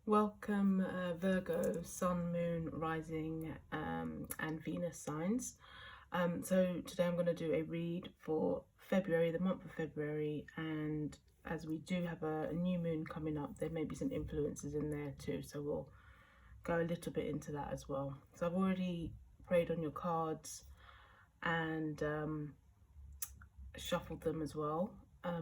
Welcome Virgo, Sun, Moon, Rising and Venus signs. So today I'm going to do a read for February, the month of February, and as we do have a new moon coming up, there may be some influences in there too, so we'll go a little bit into that as well. So I've already prayed on your cards and shuffled them as well.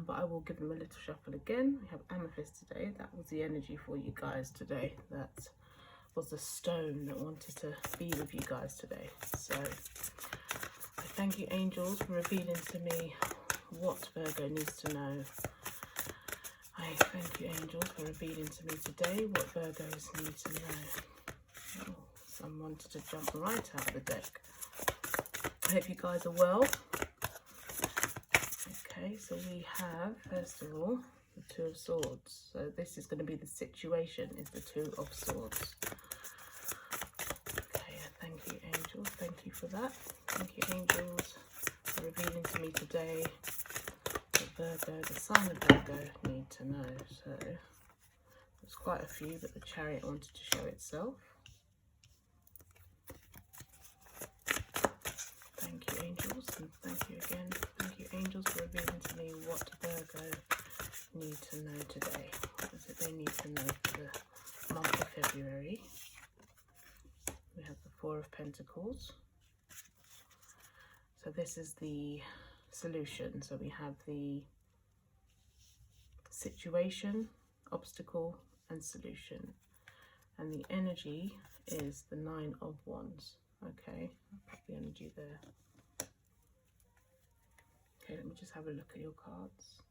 But I will give them a little shuffle again. We have amethyst today. That was the energy for you guys today. That was the stone that wanted to be with you guys today. So I thank you, angels, for revealing to me what Virgo needs to know. I thank you, angels, for revealing to me today what Virgos need to know. Oh, some wanted to jump right out of the deck. I hope you guys are well. Okay, so we have, first of all, the Two of Swords. So this is going to be the situation, is the Two of Swords. Okay, thank you, angels. Thank you for that. Thank you, angels, for revealing to me today what Virgo, the sign of Virgo, need to know. So there's quite a few, but the Chariot wanted to show itself. Thank you, angels, and thank you again. Thank you, angels, for revealing to me what Virgo need to know today. What is it they need to know for the month of February? We have the Four of Pentacles. So this is the solution. So we have the situation, obstacle, and solution. And the energy is the Nine of Wands. Okay, I'll put the energy there. Okay, let me just have a look at your cards.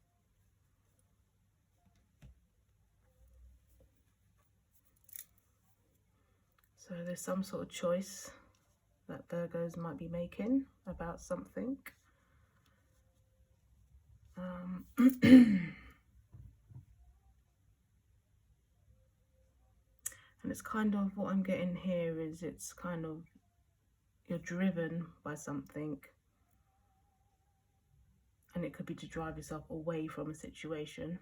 So there's some sort of choice that Virgos might be making about something. And it's kind of, what I'm getting here is it's kind of, you're driven by something, and it could be to drive yourself away from a situation,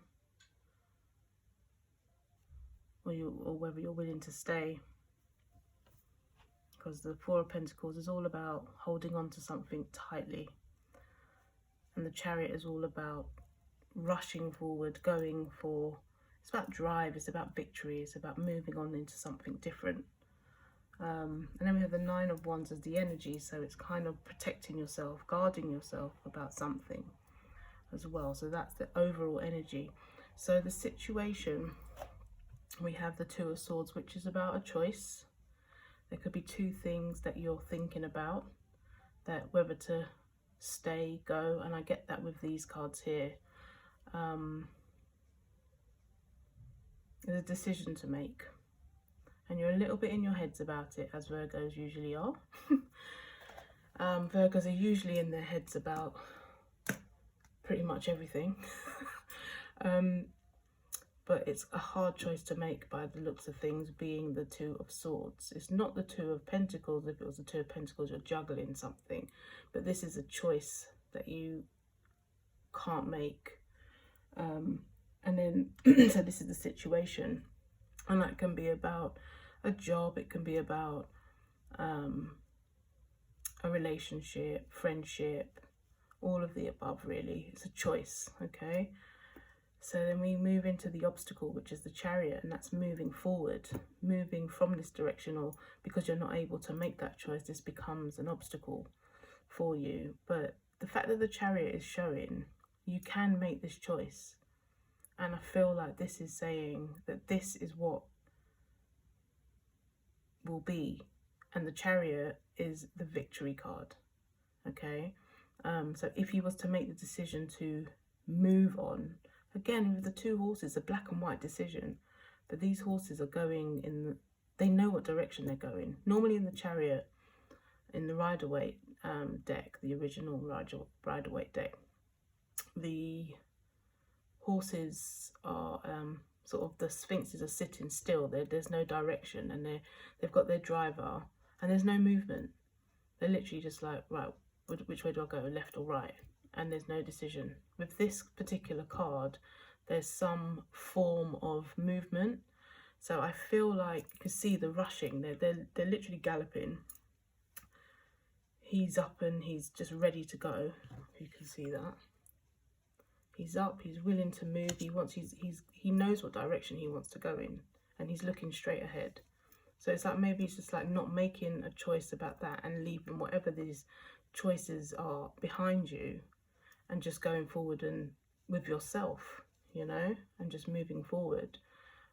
or whether you're willing to stay. Because the Four of Pentacles is all about holding on to something tightly, and the Chariot is all about rushing forward, going for, it's about drive, it's about victory, it's about moving on into something different. And then we have the Nine of Wands as the energy, so it's kind of protecting yourself, guarding yourself about something as well. So that's the overall energy. So the situation, we have the Two of Swords, which is about a choice. There could be two things that you're thinking about, that whether to stay, go, and I get that with these cards here. There's a decision to make, and you're a little bit in your heads about it, as Virgos usually are. Virgos are usually in their heads about pretty much everything. But it's a hard choice to make by the looks of things, being the Two of Swords. It's not the Two of Pentacles. If it was the Two of Pentacles, you're juggling something. But this is a choice that you can't make. And then, so this is the situation. And that can be about a job. It can be about a relationship, friendship, all of the above, really. It's a choice, okay? So then we move into the obstacle, which is the Chariot, and that's moving forward, moving from this direction, or because you're not able to make that choice, this becomes an obstacle for you. But the fact that the Chariot is showing, you can make this choice. And I feel like this is saying that this is what will be. And the Chariot is the victory card, okay? So if you was to make the decision to move on, again, with the two horses, a black and white decision, but these horses are going in, they know what direction they're going. Normally in the Chariot, in the Rider-Waite deck, the original Rider-Waite deck, the horses are sort of, the sphinxes are sitting still. There's no direction, and they've got their driver, and there's no movement. They're literally just like, right, which way do I go, left or right? And there's no decision. With this particular card, there's some form of movement. So I feel like you can see the rushing. They're literally galloping. He's up and he's just ready to go. You can see that. He's up, he's willing to move, he knows what direction he wants to go in, and he's looking straight ahead. So it's like maybe it's just like not making a choice about that and leaving whatever these choices are behind you and just going forward and with yourself, you know, and just moving forward.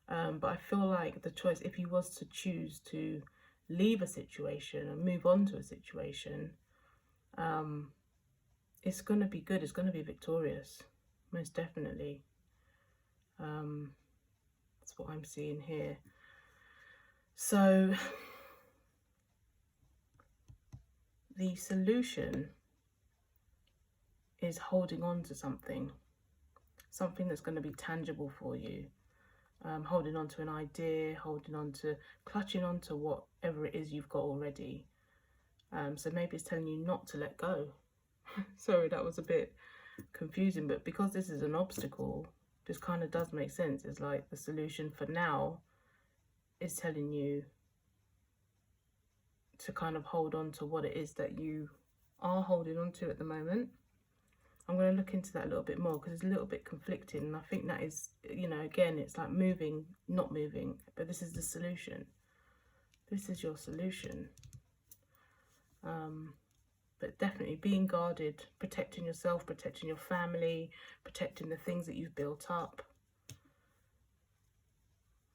But I feel like the choice, if he was to choose to leave a situation and move on to a situation, it's going to be good, it's going to be victorious. Most definitely. That's what I'm seeing here. So the solution is holding on to something that's going to be tangible for you. Holding on to an idea, clutching on to whatever it is you've got already. So maybe it's telling you not to let go. Sorry, that was a bit confusing, but because this is an obstacle, this kind of does make sense. It's like the solution for now is telling you to kind of hold on to what it is that you are holding on to at the moment. I'm going to look into that a little bit more because it's a little bit conflicting, and I think that is, you know, again, it's like moving, not moving, but this is the solution. This is your solution. But definitely being guarded, protecting yourself, protecting your family, protecting the things that you've built up.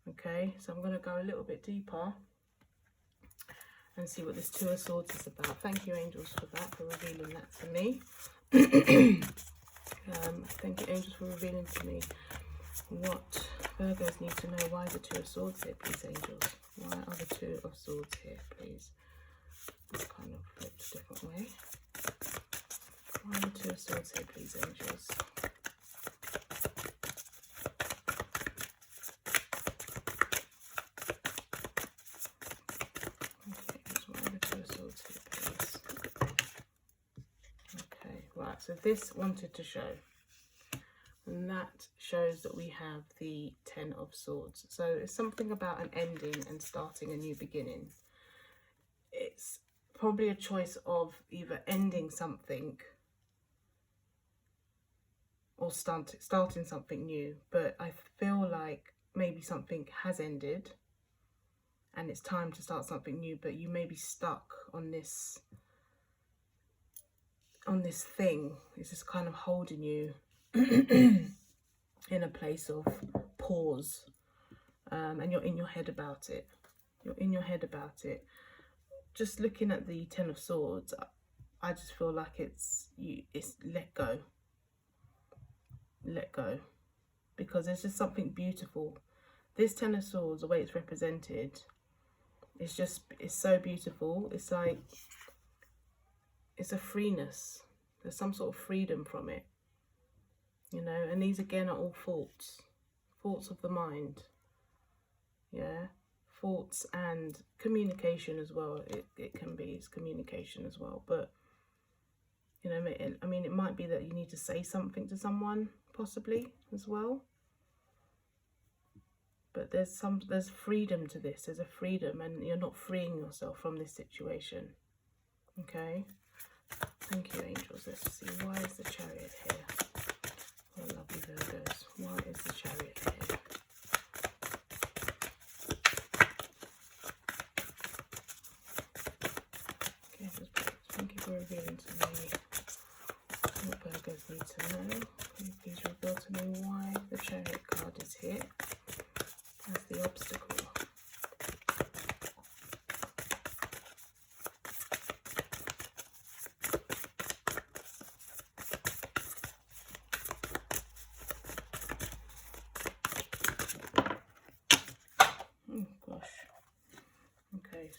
Okay, so I'm going to go a little bit deeper and see what this Two of Swords is about. Thank you, angels, for that, for revealing that to me. Thank you, angels, for revealing to me what Virgos need to know. Why the Two of Swords here, please, angels? Why are the Two of Swords here, please? It's kind of flipped a different way. Why are the Two of Swords here, please, angels? So this wanted to show, and that shows that we have the Ten of Swords. So it's something about an ending and starting a new beginning. It's probably a choice of either ending something or starting something new, but I feel like maybe something has ended and it's time to start something new, but you may be stuck on this thing. It's just kind of holding you in a place of pause, and you're in your head about it. Just looking at the Ten of Swords, I just feel like it's let go, because there's just something beautiful. This Ten of Swords, the way it's represented, it's so beautiful. It's like, it's a freeness. There's some sort of freedom from it, you know. And these again are all thoughts of the mind. Yeah, thoughts and communication as well. It's communication as well. But you know, I mean, it might be that you need to say something to someone, possibly as well. But there's freedom to this. There's a freedom, and you're not freeing yourself from this situation. Okay. Thank you, angels. Let's see. Why is the Chariot here? Oh, lovely Virgos. Why is the Chariot here? Okay, thank you for revealing to me what Virgos need to know. Can you please reveal to me why the Chariot card is here as the obstacle?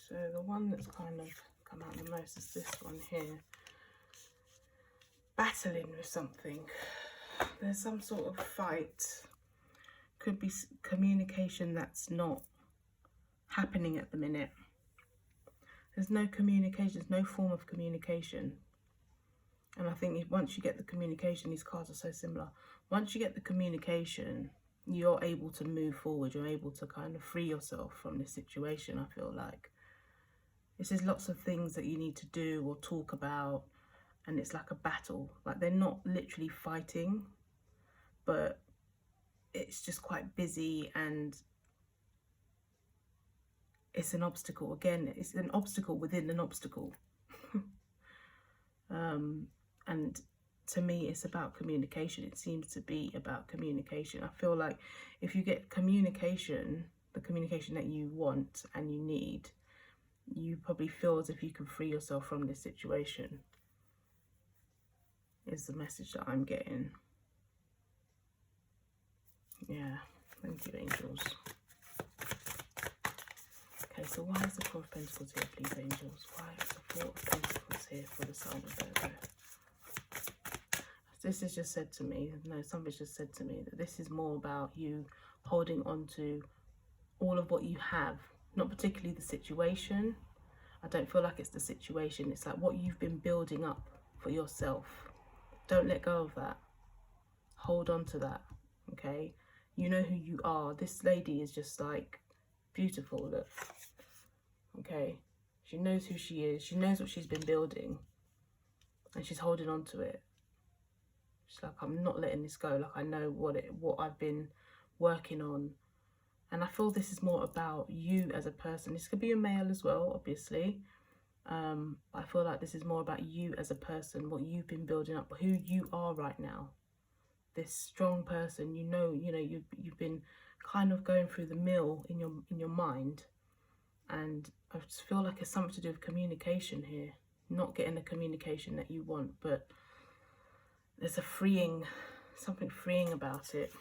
So the one that's kind of come out the most is this one here. Battling with something. There's some sort of fight. Could be communication that's not happening at the minute. There's no communication, there's no form of communication. And I think once you get the communication, these cards are so similar. Once you get the communication, you're able to move forward. You're able to kind of free yourself from this situation. I feel like this is lots of things that you need to do or talk about, and it's like a battle. Like they're not literally fighting, but it's just quite busy, and it's an obstacle. Again, it's an obstacle within an obstacle. And to me, it's about communication. It seems to be about communication. I feel like if you get communication, the communication that you want and you need, you probably feel as if you can free yourself from this situation, is the message that I'm getting. Yeah, thank you, angels. Okay, so why is the Four of Pentacles here, please, angels? Why is the Four of Pentacles here for the sign of Virgo? This is just said to me, no, somebody's just said to me that this is more about you holding on to all of what you have, not particularly the situation. I don't feel like it's the situation. It's like what you've been building up for yourself. Don't let go of that. Hold on to that, okay? You know who you are. This lady is just like beautiful, look. Okay, she knows who she is. She knows what she's been building, and she's holding on to it. She's like, I'm not letting this go. Like, I know what I've been working on. And I feel this is more about you as a person. This could be a male as well, obviously. I feel like this is more about you as a person, what you've been building up, who you are right now. This strong person, you've been kind of going through the mill in your mind. And I just feel like it's something to do with communication here. Not getting the communication that you want, but there's something freeing about it.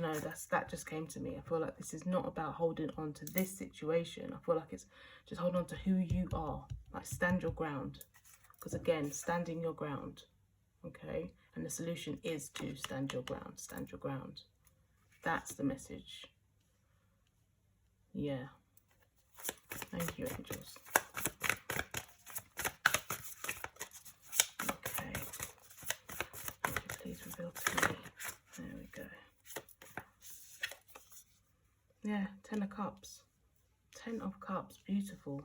No, that just came to me. I feel like this is not about holding on to this situation. I feel like it's just hold on to who you are. Like, stand your ground. Because again, standing your ground, okay? And the solution is to stand your ground. Stand your ground. That's the message. Yeah. Thank you, angels. Okay. Please reveal to me. There we go. Yeah, 10 of Cups. 10 of Cups, beautiful.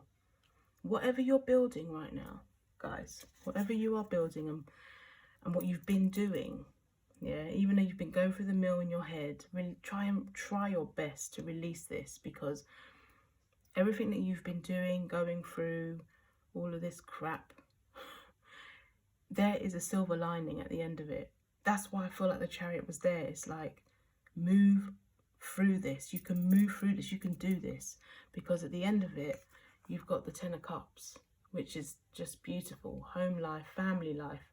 Whatever you're building right now, guys, whatever you are building and what you've been doing, yeah, even though you've been going through the mill in your head, really try your best to release this, because everything that you've been doing, going through all of this crap, there is a silver lining at the end of it. That's why I feel like the Chariot was there. It's like, move through this. You can move through this. You can do this. Because at the end of it, you've got the 10 of Cups, which is just beautiful. Home life, family life,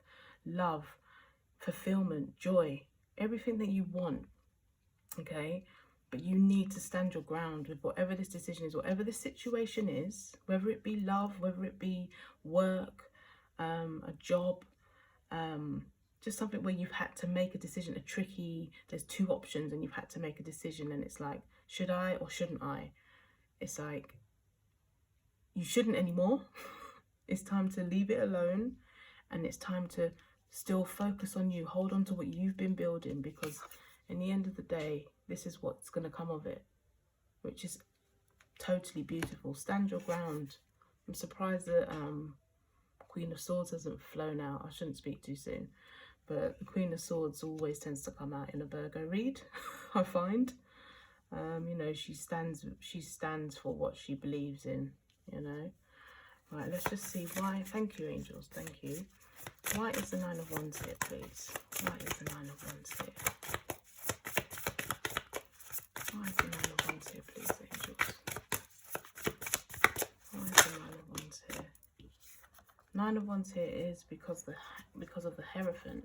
love, fulfillment, joy, everything that you want, okay? But you need to stand your ground with whatever this decision is, whatever the situation is, whether it be love, whether it be work, a job, just something where you've had to make a decision, there's two options and you've had to make a decision, and it's like, should I or shouldn't I? It's like, you shouldn't anymore. It's time to leave it alone, and it's time to still focus on you. Hold on to what you've been building, because in the end of the day, this is what's going to come of it, which is totally beautiful. Stand your ground. I'm surprised that Queen of Swords hasn't flown out. I shouldn't speak too soon, but the Queen of Swords always tends to come out in a Virgo read, I find. She stands for what she believes in, Right, let's just see why. Thank you, angels. Thank you. Why is the 9 of Wands here, please? Why is the 9 of Wands here? Why is the 9 of Wands here, please, angels? Why is the 9 of Wands here? 9 of Wands here is because of the Hierophant.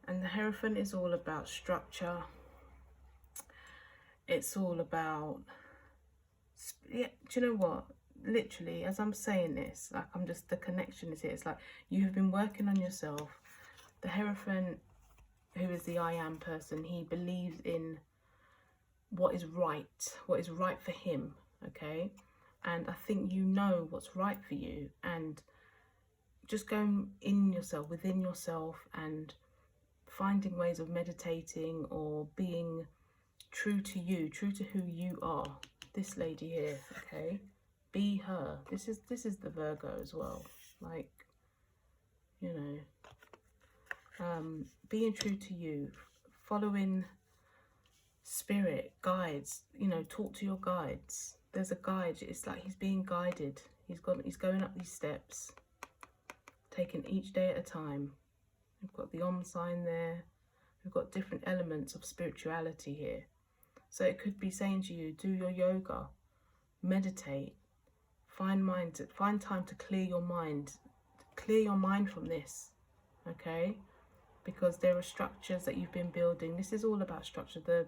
And the Hierophant is all about structure. It's all about, yeah, do you know what? Literally, as I'm saying this, like, the connection is here. It's like you have been working on yourself. The Hierophant, who is the I am person, he believes in what is right for him, okay? And I think you know what's right for you, and just going in yourself, within yourself, and finding ways of meditating or being true to you, true to who you are. This lady here, okay? Be her. This is the Virgo as well. Like, you know, being true to you, following spirit, guides, you know, talk to your guides. There's a guide. It's like he's being guided. He's going up these steps, taking each day at a time. We've got the Om sign there. We've got different elements of spirituality here. So it could be saying to you, do your yoga, meditate, find time to clear your mind from this, okay? Because there are structures that you've been building. This is all about structure. The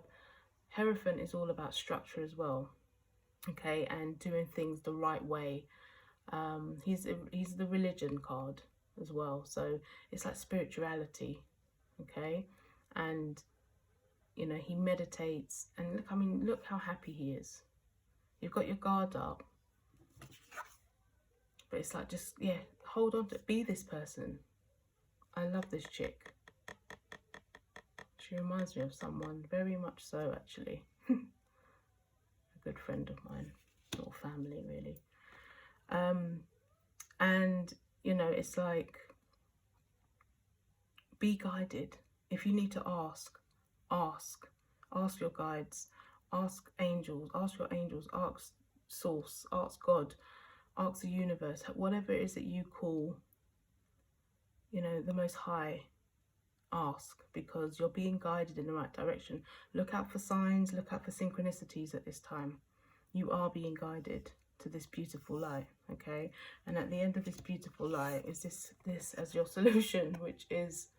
Hierophant is all about structure as well, okay, and doing things the right way. He's the religion card as well, so it's like spirituality, okay? And you know, he meditates, and look, I mean, look how happy he is. You've got your guard up, but it's like, just, yeah, hold on to, be this person. I love this chick. She reminds me of someone, very much so, actually. A good friend of mine, or family, really. And, you know, it's like, be guided. If you need to ask your guides, ask angels, ask your angels, ask source, ask God, ask the universe, whatever it is that you call, you know, the Most High. Ask, because you're being guided in the right direction. Look out for signs, look out for synchronicities at this time. You are being guided to this beautiful light, okay? And at the end of this beautiful light is this as your solution, which is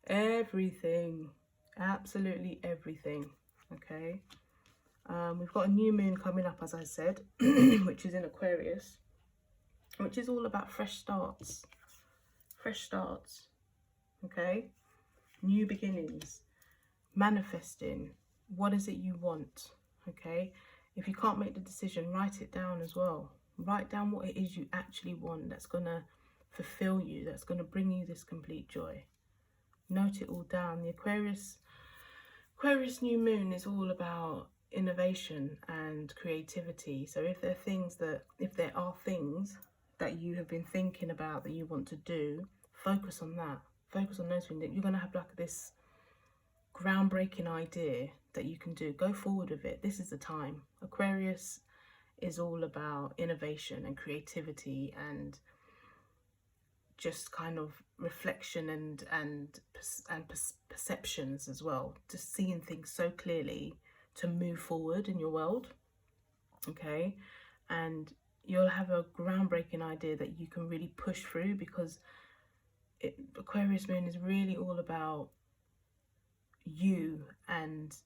everything, absolutely everything, okay? We've got a new moon coming up, as I said, which is in Aquarius, which is all about fresh starts, okay? New beginnings, manifesting. What is it you want, okay? If you can't make the decision, write it down as well. Write down what it is you actually want that's going to fulfill you, that's going to bring you this complete joy. Note it all down. The Aquarius new moon is all about innovation and creativity. So if there are things that you have been thinking about that you want to do, focus on that. Focus on those things that you're going to have, like this groundbreaking idea that you can do. Go forward with it. This is the time. Aquarius is all about innovation and creativity and just kind of reflection and perceptions as well. Just seeing things so clearly to move forward in your world, okay? And you'll have a groundbreaking idea that you can really push through, because Aquarius moon is really all about you, and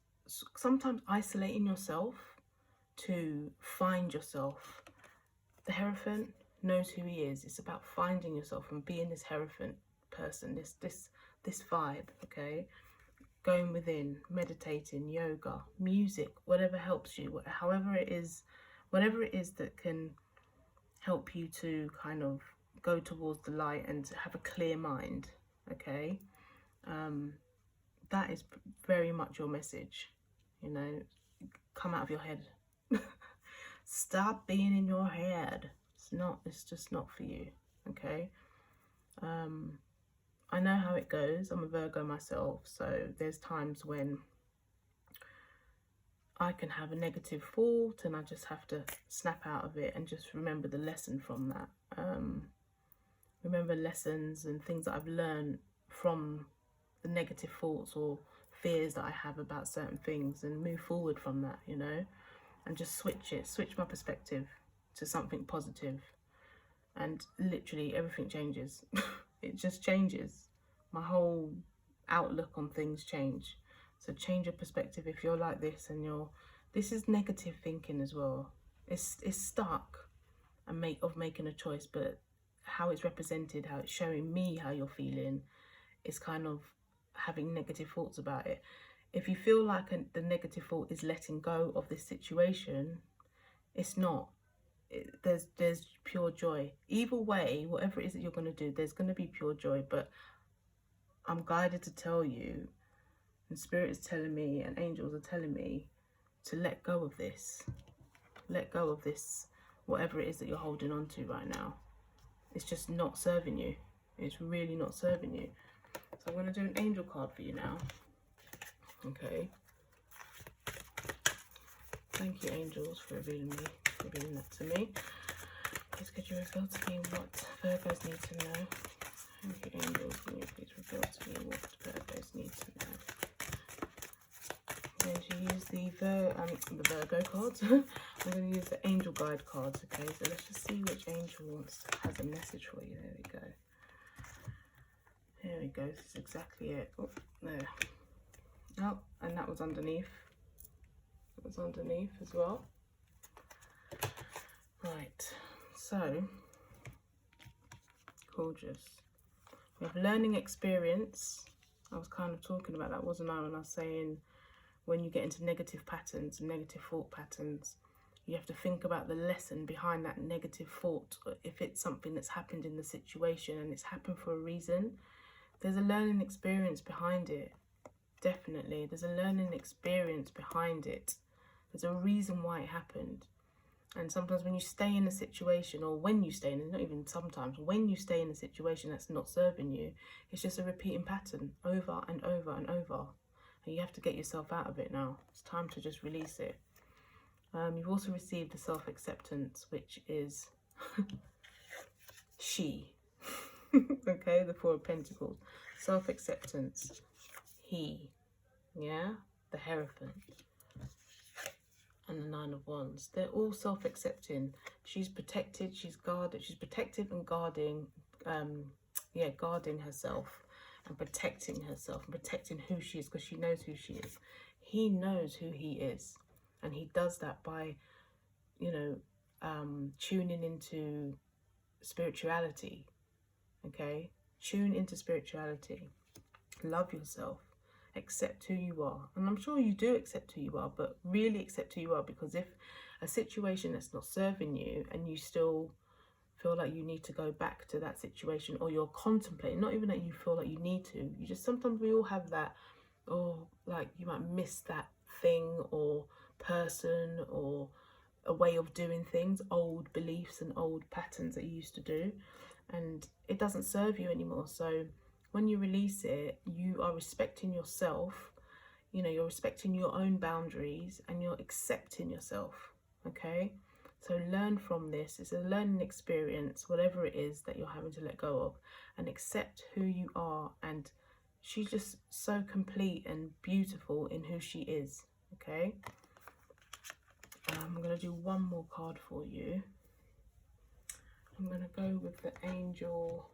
sometimes isolating yourself to find yourself. The Hierophant knows who he is. It's about finding yourself and being this Hierophant person, this vibe, okay? Going within, meditating, yoga, music, whatever helps you, whatever it is that can help you to kind of go towards the light and have a clear mind, okay? That is very much your message, you know. Come out of your head. Stop being in your head. It's just not for you, okay? I know how it goes. I'm a Virgo myself, so there's times when I can have a negative thought and I just have to snap out of it and just remember the lesson from that. Remember lessons and things that I've learned from the negative thoughts or fears that I have about certain things, and move forward from that, you know, and just switch my perspective to something positive, and literally everything changes. It just changes. My whole outlook on things change. So change your perspective if you're like this and this is negative thinking as well. It's stuck and making a choice, but how it's represented, how it's showing me how you're feeling, is kind of having negative thoughts about it. If you feel like the negative thought is letting go of this situation, it's not. There's pure joy. Either way, whatever it is that you're going to do, there's going to be pure joy. But I'm guided to tell you, and Spirit is telling me, and angels are telling me to let go of this. Let go of this, whatever it is that you're holding on to right now. It's just not serving you. It's really not serving you. So I'm going to do an angel card for you now. Okay. Thank you, angels, for revealing that to me. Please could you reveal to me what Virgos need to know? Thank you, angels. Can you please reveal to me what Virgos need to know? I'm going to use the Virgo cards. I'm going to use the angel guide cards. Okay, so let's just see which angel has a message for you. There we go. There we go. This is exactly it. Oh, there. Oh, and that was underneath. It was underneath as well. Right. So gorgeous. We have learning experience. I was kind of talking about that, wasn't I, when I was saying when you get into negative patterns, negative thought patterns, you have to think about the lesson behind that negative thought. If it's something that's happened in the situation and it's happened for a reason, there's a learning experience behind it. Definitely, there's a learning experience behind it. There's a reason why it happened. And sometimes when you stay in a situation, or when you stay in, not even sometimes, when you stay in a situation that's not serving you, it's just a repeating pattern over and over and over. And you have to get yourself out of it now. It's time to just release it. You've also received the self-acceptance, which is she. Okay, the Four of Pentacles. Self-acceptance. He. Yeah? The Hierophant. And the Nine of Wands. They're all self-accepting. She's protected, she's guarded, she's protective and guarding, guarding herself and protecting herself and protecting who she is, because she knows who she is. He knows who he is, and he does that by, tuning into spirituality. Okay, tune into spirituality. Love yourself. Accept who you are. And I'm sure you do accept who you are, but really accept who you are, because if a situation that's not serving you and you still feel like you need to go back to that situation, or you're contemplating, not even that you feel like you need to, you just, sometimes we all have that, like you might miss that thing or person or a way of doing things, old beliefs and old patterns that you used to do, and it doesn't serve you anymore. So when you release it, you are respecting yourself, you're respecting your own boundaries, and you're accepting yourself. Okay, so learn from this. It's a learning experience, whatever it is that you're having to let go of, and accept who you are. And she's just so complete and beautiful in who she is. Okay, I'm going to do one more card for you. I'm going to go with the angel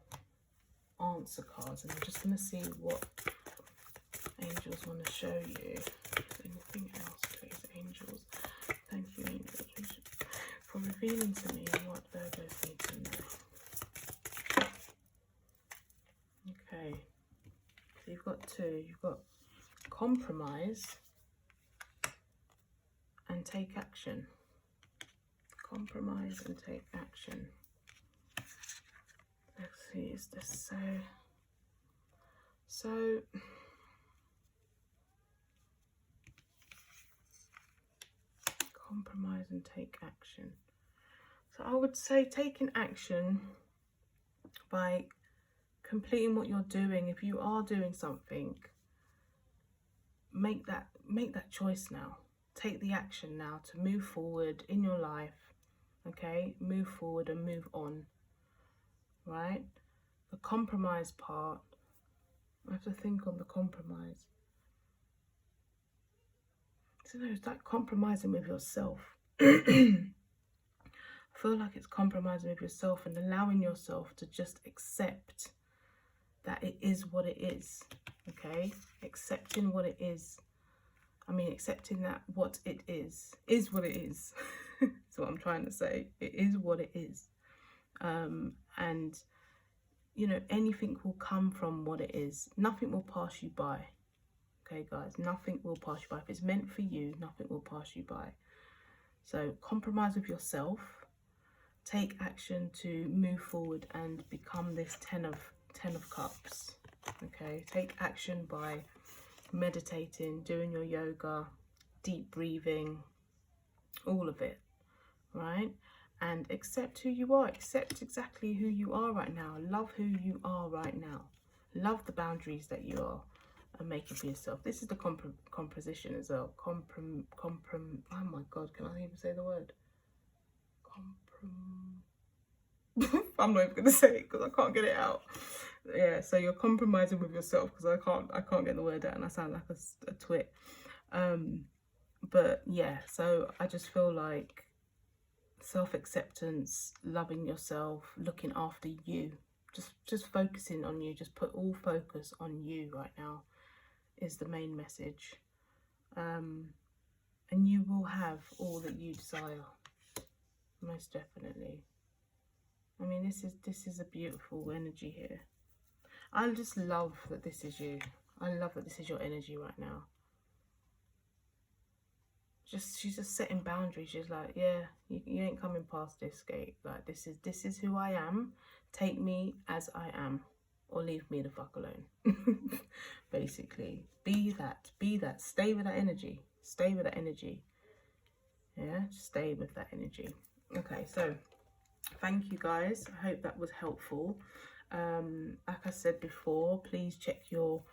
answer cards, and I'm just going to see what angels want to show you. Anything else, please, angels? Thank you, angels, for revealing to me what Virgos need to know. Okay, so you've got two. You've got compromise and take action. Compromise and take action. Let's see, is this so compromise and take action. So I would say taking action by completing what you're doing. If you are doing something, make that choice now. Take the action now to move forward in your life. Okay, move forward and move on. Right? The compromise part, I have to think on the compromise. So no, it's like compromising with yourself. I feel like it's compromising with yourself and allowing yourself to just accept that it is what it is. Okay, accepting what it is. I mean, accepting that what it is what it is. That's what I'm trying to say. It is what it is. And anything will come from what it is. Nothing will pass you by. Okay, guys, nothing will pass you by. If it's meant for you, nothing will pass you by. So compromise with yourself. Take action to move forward and become this 10 of Cups. Okay, take action by meditating, doing your yoga, deep breathing, all of it, right? And accept who you are. Accept exactly who you are right now. Love who you are right now. Love the boundaries that you are making for yourself. This is the composition as well. Oh my God, can I even say the word? I'm not even going to say it because I can't get it out. Yeah, so you're compromising with yourself because I can't get the word out and I sound like a twit. But yeah, so I just feel like self-acceptance, loving yourself, looking after you, just focusing on you, just put all focus on you right now is the main message. And you will have all that you desire, most definitely. I mean, this is a beautiful energy here. I just love that this is you. I love that this is your energy right now. She's just setting boundaries. She's like, yeah, you ain't coming past this gate. Like, this is who I am. Take me as I am, or leave me the fuck alone. Basically, be that. Stay with that energy. Stay with that energy. Yeah, stay with that energy. Okay, so thank you guys. I hope that was helpful. Like I said before, please check your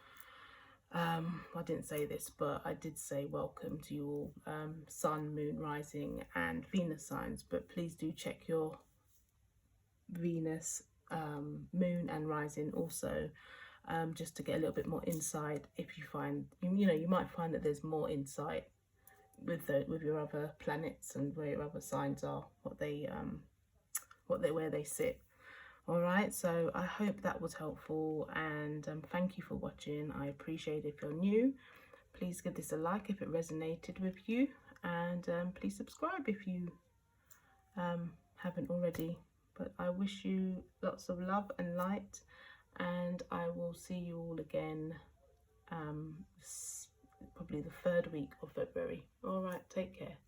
I didn't say this, but I did say welcome to you all, sun, moon, rising and Venus signs, but please do check your Venus, moon and rising also, just to get a little bit more insight. If you find, you know, you might find that there's more insight with your other planets and where your other signs are, where they sit. All right, so I hope that was helpful, and thank you for watching. I appreciate it. If you're new, please give this a like if it resonated with you, and please subscribe if you haven't already. But I wish you lots of love and light, and I will see you all again probably the 3rd week of February. All right, take care.